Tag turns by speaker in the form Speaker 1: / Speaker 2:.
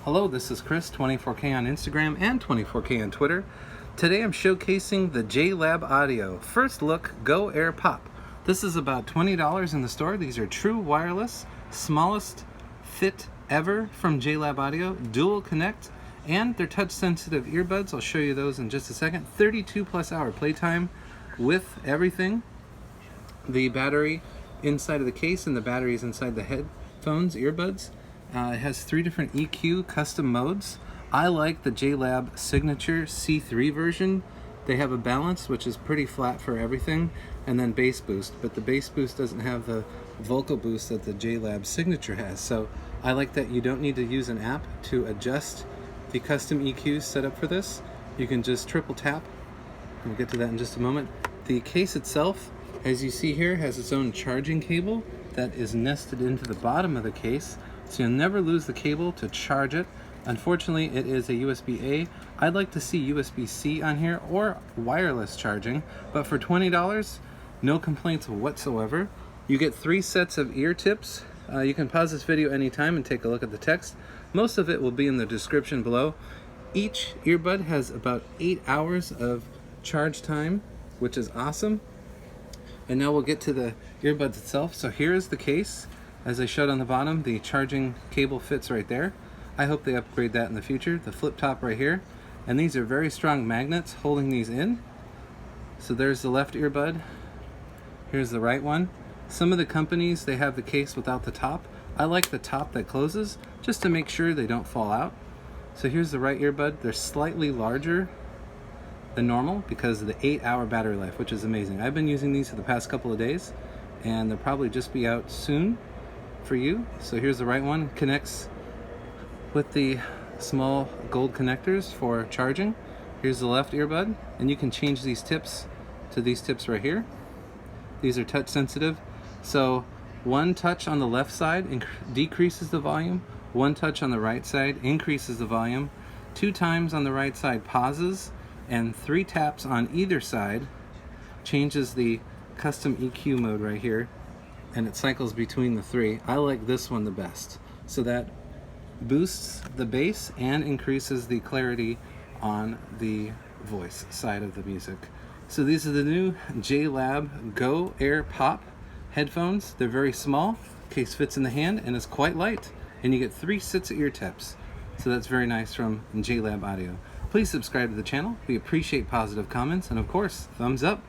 Speaker 1: Hello, this is Chris, 24K on Instagram and 24K on Twitter. Today I'm showcasing the JLab Audio First Look Go Air Pop. This is about $20 in the store. These are true wireless, smallest fit ever from JLab Audio, dual connect, and they're touch sensitive earbuds. I'll show you those in just a second. 32+hour playtime with everything. The battery inside of the case and the batteries inside the headphones, earbuds. It has 3 different EQ custom modes. I like the JLab Signature C3 version. They have a balance, which is pretty flat for everything, and then bass boost, but the bass boost doesn't have the vocal boost that the JLab Signature has. So I like that you don't need to use an app to adjust the custom EQs set up for this. You can just triple tap. We'll get to that in just a moment. The case itself, as you see here, has its own charging cable that is nested into the bottom of the case, so you'll never lose the cable to charge it. Unfortunately, it is a USB-A. I'd like to see USB-C on here or wireless charging, but for $20, no complaints whatsoever. You get 3 sets of ear tips. You can pause this video anytime and take a look at the text. Most of it will be in the description below. Each earbud has about 8 hours of charge time, which is awesome. And now we'll get to the earbuds itself. So here is the case. As I showed on the bottom, the charging cable fits right there. I hope they upgrade that in the future. The flip top right here. And these are very strong magnets holding these in. So there's the left earbud. Here's the right one. Some of the companies, they have the case without the top. I like the top that closes just to make sure they don't fall out. So here's the right earbud. They're slightly larger than normal because of the 8-hour battery life, which is amazing. I've been using these for the past couple of days and they'll probably just be out soon for you. So here's the right one, connects with the small gold connectors for charging. Here's the left earbud, and you can change these tips to these tips right here. These are touch sensitive, so one touch on the left side decreases the volume, one touch on the right side increases the volume, 2 times on the right side pauses, and 3 taps on either side changes the custom EQ mode right here, and it cycles between the 3. I like this one the best. So that boosts the bass and increases the clarity on the voice side of the music. So these are the new JLab Go Air Pop headphones. They're very small, case fits in the hand, and is quite light. And you get 3 sets of ear tips. So that's very nice from JLab Audio. Please subscribe to the channel. We appreciate positive comments, and of course, thumbs up.